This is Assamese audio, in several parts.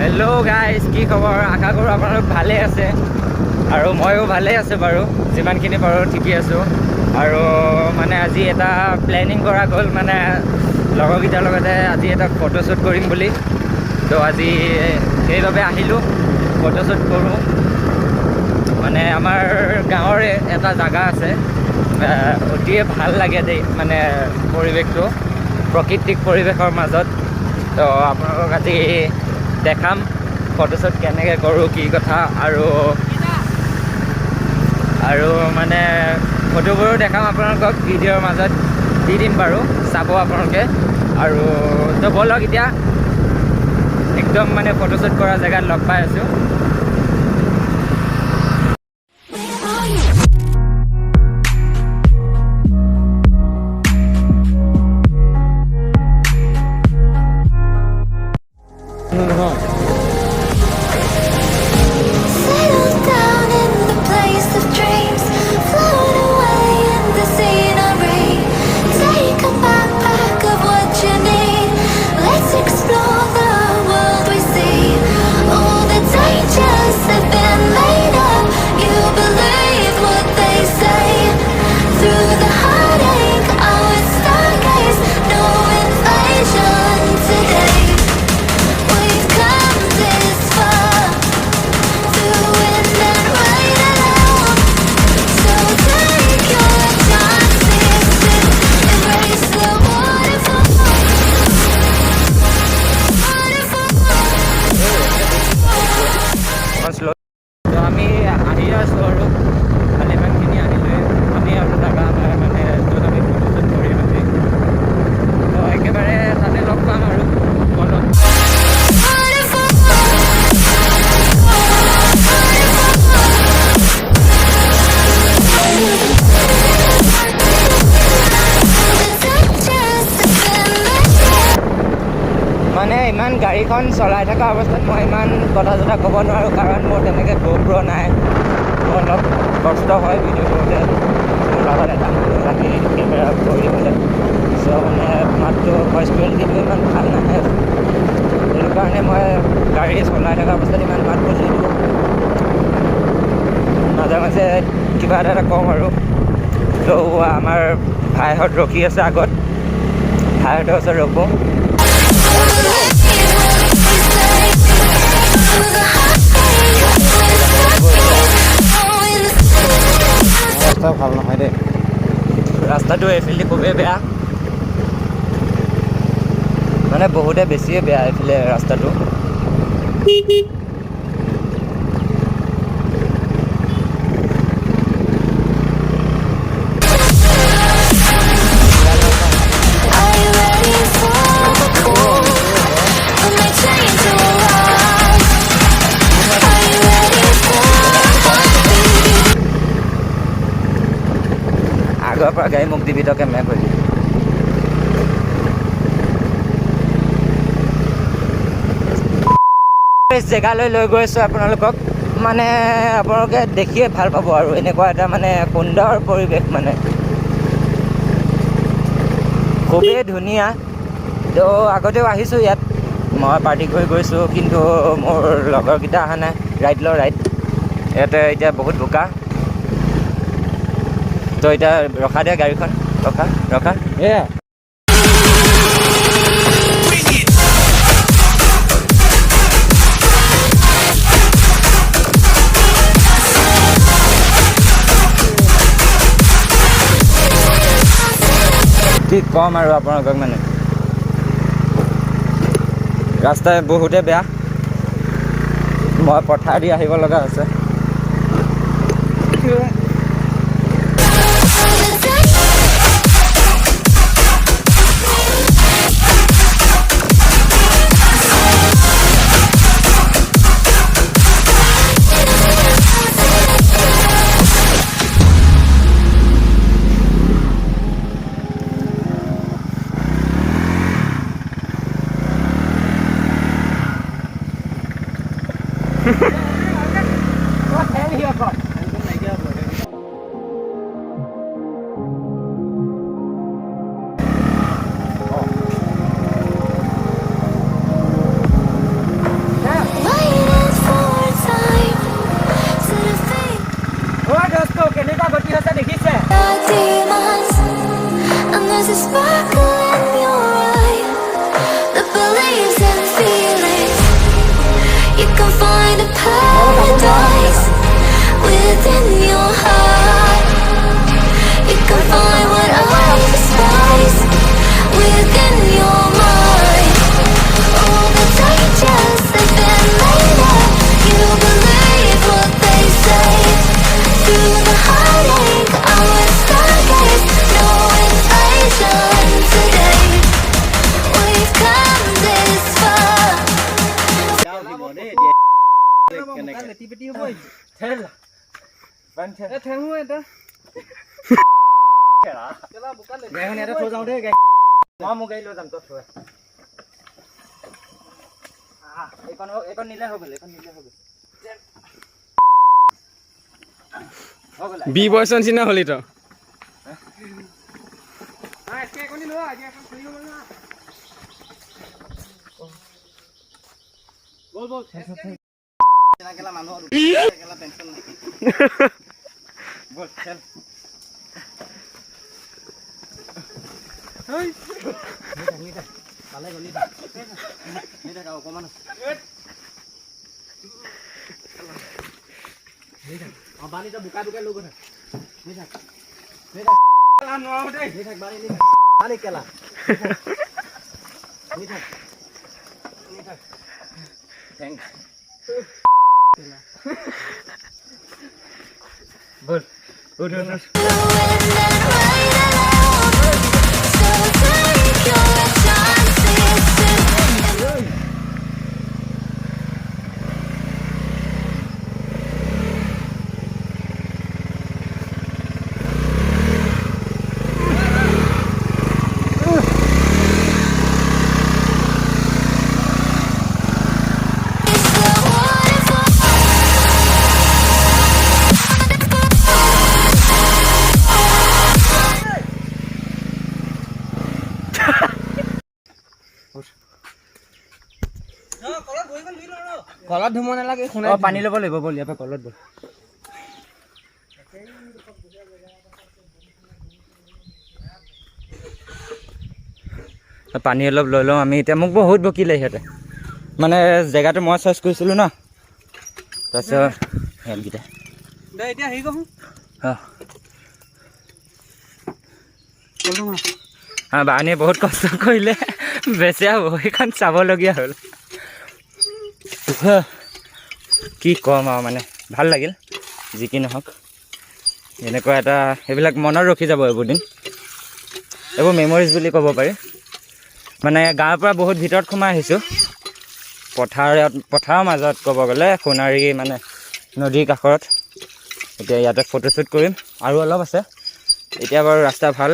হেল্ল' গাইজ, কি খবৰ? আশা কৰোঁ আপোনালোক ভালেই আছে আৰু ময়ো ভালেই আছোঁ বাৰু, যিমানখিনি পাৰোঁ ঠিকেই আছোঁ। আৰু মানে আজি এটা প্লেনিং কৰা গ'ল, মানে লগৰকেইটাৰ লগতে আজি এটা ফটোশ্বুট কৰিম বুলি। তো আজি সেইবাবে আহিলোঁ, ফটোশ্বুট কৰোঁ। মানে আমাৰ গাঁৱৰে এটা জেগা আছে, অতিয়ে ভাল লাগে দেই, মানে পৰিৱেশটো, প্ৰাকৃতিক পৰিৱেশৰ মাজত। তো আপোনালোকক আজি দেখাম ফটোশ্বুট কেনেকৈ কৰোঁ, কি কথা, আৰু মানে ফটোবোৰো দেখাম আপোনালোকক, ভিডিঅ'ৰ মাজত দি দিম বাৰু, চাব আপোনালোকে। আৰু তো ব'লক এতিয়া একদম মানে ফটোশ্বুট কৰা জেগাত লগ পাই আছোঁ। তো আমি আহি আছোঁ আৰু ভালেমানখিনি আহিলোঁ আমি আৰু জেগা মানে য'ত আমি ফটোশ্বুট কৰিম আজি। তো একেবাৰে তাতে লগ পাম আৰু বলত। মানে ইমান গাড়ীখন চলাই থকা অৱস্থাত মই ইমান কথা চথা ক'ব নোৱাৰোঁ, কাৰণ মোৰ তেনেকৈ GoPro নাই। মোৰ অলপ কষ্ট হয় ভিডিঅ' কৰোঁতে, মোৰ লগত এটা মানুহ লাগি কেমেৰা কৰিবলৈ। চ' মানে মাতটো ভইচ কোৱালিটিটো ইমান ভাল নাহে, সেইটো কাৰণে মই গাড়ী চলাই থকা অৱস্থাত ইমান মাত বুজি দিওঁ, মাজে মাজে কিবা এটা কওঁ আৰু। তো আমাৰ ভাইহঁত ৰখি আছে আগত, ভাইহঁতৰ ওচৰত ৰখোঁ। ৰাস্তা ভাল নহয় দেই, ৰাস্তাটো এইফালে খুবেই বেয়া, মানে বহুতে বেছিয়ে বেয়া এইফালে ৰাস্তাটো। আগৰ পৰা গাড়ী মোক দিবি তকে মেপ হৈ জেগালৈ লৈ গৈছোঁ আপোনালোকক। মানে আপোনালোকে দেখিয়ে ভাল পাব আৰু এনেকুৱা এটা মানে সুন্দৰ পৰিৱেশ, মানে খুবেই ধুনীয়া। তো আগতেও আহিছোঁ ইয়াত, মই পাৰ্টি কৰি গৈছোঁ, কিন্তু মোৰ লগৰকেইটা অহা নাই। ৰাইড ইয়াতে এতিয়া বহুত বোকা। তো এতিয়া ৰখা দিয়া গাড়ীখন, ৰখা এয়া। কি ক'ম আৰু আপোনালোকক, মানে ৰাস্তা বহুতে বেয়া, মই পথাৰ দি আহিব লগা হৈছে। within your heart. You can find what I despise within your mind. All the dangers they've been laid up. You believe what they say. Through the heartache, I would stargaze. No invasion today. We've come this far. বি বয়সৰ নিচিনা হলি তো কলত ধুম নালাগে পানী ল'ব লাগিব বল ইয়াৰ পৰা কলত বল পানী অলপ লৈ লওঁ আমি এতিয়া মোক বহুত বকিলে সিহঁতে মানে জেগাটো মই চইচ কৰিছিলোঁ ন তাৰপিছত সিহঁতকেইটা এতিয়া হেৰি কওঁ বানীয়ে বহুত কষ্ট কৰিলে বেছি হ'ব সেইখন চাবলগীয়া হ'ল কি ক'ম আৰু মানে ভাল লাগিল যি কি নহওক এনেকুৱা এটা সেইবিলাক মনত ৰখি যাব এইবোৰ দিন এইবোৰ মেমৰিজ বুলি ক'ব পাৰি মানে গাঁৱৰ পৰা বহুত ভিতৰত সোমাই আহিছোঁ পথাৰৰ মাজত ক'ব গ'লে সোণাৰী মানে নদীৰ কাষৰত এতিয়া ইয়াতে ফটোশ্বুট কৰিম আৰু অলপ আছে এতিয়া বাৰু ৰাস্তা ভাল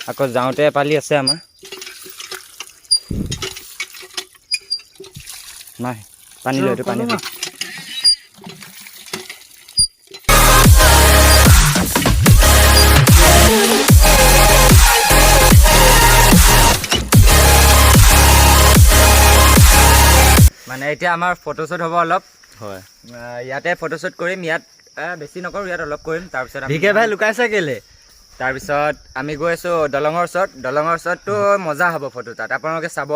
আকৌ যাওঁতে এপালি আছে আমাৰ নাই পানী লৈ এইটো পানী মানে এতিয়া আমাৰ ফটোশ্বুট হ'ব অলপ হয় ইয়াতে ফটোশ্বুট কৰিম ইয়াত বেছি নকৰোঁ ইয়াত অলপ কৰিম তাৰপিছত ভিকে ভাই লুকাইছে কেলে তাৰপিছত আমি গৈ আছোঁ দলঙৰ ওচৰততো মজা হ'ব ফটো তাত আপোনালোকে চাব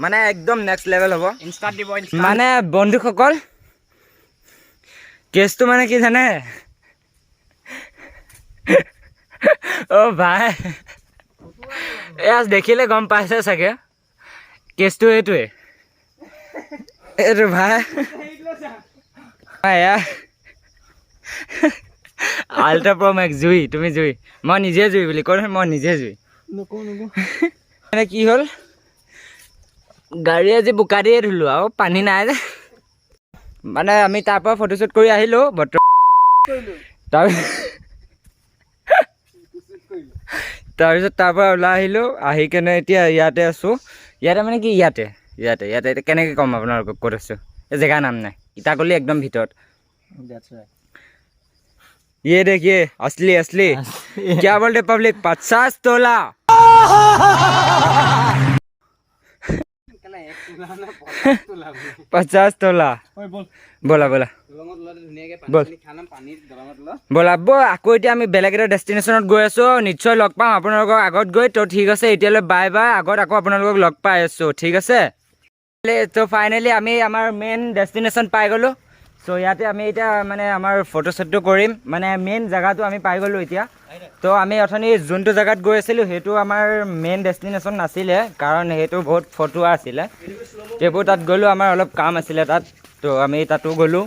মানে একদম নেক্সট লেভেল হ'ব ইনষ্টাত দিব মানে বন্ধুসকল কেছটো মানে কি জানে অ' ভাই এয়া দেখিলে গম পাইছে চাগে কেছটো এইটোৱে এইটো ভাই এয়া আল্ট্ৰা প্ৰ' মেক্স জুই তুমি জুই মই নিজে জুই বুলি কওঁ মই নিজে জুই মানে কি হ'ল গাড়ী আজি বোকা দিয়ে ধুলোঁ আৰু পানী নাই যে মানে আমি তাৰ পৰা ফটোশ্বুট কৰি আহিলোঁ তাৰপিছত তাৰ পৰা ওলাই আহিলোঁ আহি কেনে এতিয়া ইয়াতে আছোঁ ইয়াতে মানে কি ইয়াতে কেনেকৈ ক'ম আপোনালোকক ক'ত আছোঁ এই জেগাৰ নাম নাই ইটাকলি একদম ভিতৰত ये देखिए असली क्या बोलते पब्लिक 50 तोला 50 तोला बोला बोला ব'লা আকৌ এতিয়া আমি বেলেগ এটা ডেষ্টিনেশ্যনত গৈ আছোঁ নিশ্চয় লগ পাম আপোনালোকক আগত গৈ তো ঠিক আছে এতিয়ালৈ বাই বাই আগত আকৌ আপোনালোকক লগ পাই আছোঁ ঠিক আছে তো ফাইনেলি আমি আমাৰ মেইন ডেষ্টিনেশ্যন পাই গ'লোঁ চ' ইয়াতে আমি এতিয়া মানে আমাৰ ফটোশ্বুটটো কৰিম মানে মেইন জেগাটো আমি পাই গ'লোঁ এতিয়া তো আমি অথনি যোনটো জেগাত গৈ আছিলোঁ সেইটো আমাৰ মেইন ডেষ্টিনেশ্যন নাছিলে কাৰণ সেইটো বহুত ফটোৱা আছিলে সেইবোৰ তাত গ'লোঁ আমাৰ অলপ কাম আছিলে তাত তো আমি তাতো গ'লোঁ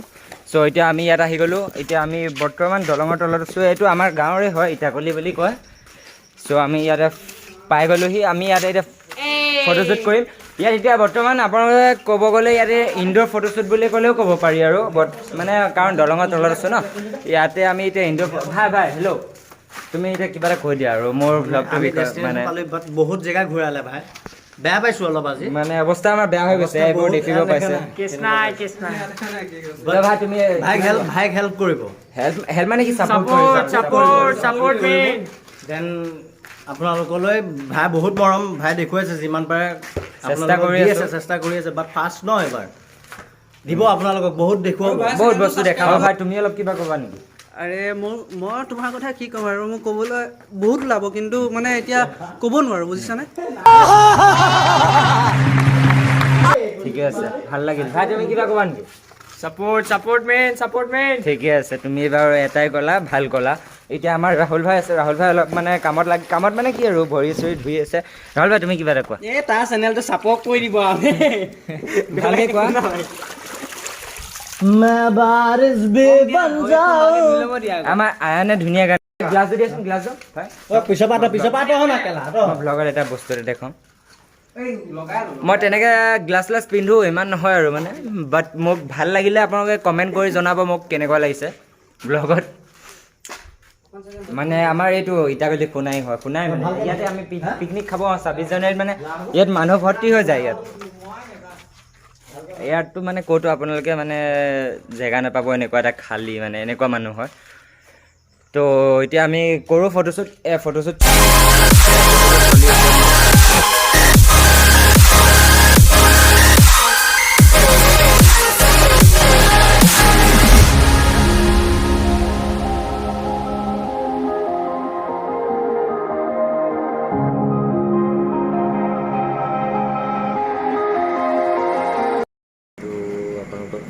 চ' এতিয়া আমি ইয়াত আহি গ'লোঁ এতিয়া আমি বৰ্তমান দলঙৰ তলত আছোঁ এইটো আমাৰ গাঁৱৰে হয় ইটাকলি বুলি কয় চ' আমি ইয়াতে পাই গ'লোহি আমি ইয়াতে এতিয়া ফটোশ্বুট কৰিম ইয়াত এতিয়া বৰ্তমান আপোনালোকে ক'ব গ'লে ইয়াতে ইনড'ৰ ফটোশ্বুট বুলি ক'লেও ক'ব পাৰি আৰু মানে কাৰণ দলঙৰ তলত আছোঁ ন ইয়াতে আমি এতিয়া ইনড'ৰ ভাই হেল্ল' তুমি এতিয়া কিবা এটা কৈ দিয়া আৰু মোৰ ভ্লগটো মানে বহুত জেগা ঘূৰালে ভাই বেয়া পাইছোঁ অলপ আজি মানে অৱস্থা আমাৰ বেয়া হৈ গৈছে এইবোৰ দেখিব পাইছে ভাই তুমি ভাইক হেল্প কৰিব হেল্প মানে কি চাপোৰ্ট দেন আপোনালোকলৈ ভাই বহুত মৰম ভাই দেখুৱাইছে যিমান পাৰে চেষ্টা কৰি আছে বাট ফাৰ্ষ্ট ন এবাৰ দিব আপোনালোকক বহুত দেখুৱাব বহুত বস্তু দেখাব ভাই তুমি অলপ কিবা ক'বা নেকি আৰে মই তোমাৰ কথা কি ক'ম আৰু মোক ক'বলৈ বহুত ওলাব কিন্তু মানে এতিয়া ক'ব নোৱাৰোঁ বুজিছানে ঠিকে আছে ভাল লাগিল ভাই তুমি কিবা ক'বা নেকি ছাপোৰ্ট মেন ঠিকে আছে তুমি বাৰু এটাই ক'লা ভাল ক'লা এতিয়া আমাৰ ৰাহুল ভাই আছে ৰাহুল ভাই অলপ মানে কামত মানে কি আৰু ভৰি চৰি ধুই আছে ৰাহুল ভাই তুমি কিবা এটা কোৱা এই তাৰ চেনেলটো ছাপৰ্ট কৰি দিব আমি ভালকে কোৱা আমাৰ আয়ানে ধুনীয়া গান গ্লাছটো দিয়াচোন গ্লাছটো মই ব্লগত এটা বস্তু এটা দেখাম মই তেনেকৈ গ্লাছ পিন্ধো ইমান নহয় আৰু মানে বাট মোক ভাল লাগিলে আপোনালোকে কমেণ্ট কৰি জনাব মোক কেনেকুৱা লাগিছে ব্লগত মানে আমাৰ এইটো ইটাকলি সোণাই মানে ইয়াতে আমি পিকনিক খাব 26 জানুৱাৰীত মানে ইয়াত মানুহ ভৰ্তি হৈ যায় ইয়াততো মানে ক'তো আপোনালোকে মানে জেগা নাপাব এনেকুৱা এটা খালী মানে এনেকুৱা মানুহ হয় তো এতিয়া আমি কৰোঁ ফটোশ্বুট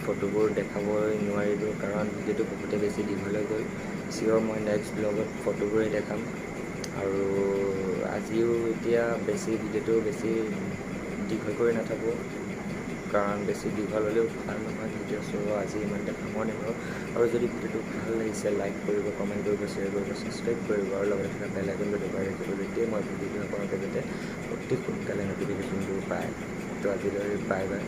ফটোবোৰ দেখাবই নোৱাৰিলোঁ কাৰণ ভিডিঅ'টো বহুতে বেছি দীঘলৈ গ'ল চিয়'ৰ মই নেক্সট ব্লগত ফটোবোৰেই দেখাম আৰু আজিও এতিয়া ভিডিঅ'টো বেছি দীঘল কৰি নাথাকোঁ কাৰণ বেছি দীঘল হ'লেও ভাল নহয় ভিডিঅ' চ' আজি ইমানতে সামৰণি মাৰোঁ আৰু যদি ভিডিঅ'টো ভাল লাগিছে লাইক কৰিব কমেণ্ট কৰিব শ্বেয়াৰ কৰিব ছাবস্ক্ৰাইব কৰিব আৰু লগতে থকা বেল আইকনটো দবাই ৰাখিব যেতিয়াই মই ভিডিঅ' আপোনালোকে যাতে অতি সোনকালে ন'টিফিকেশ্যনবোৰ পায় তো আজিলৈ বাই বাই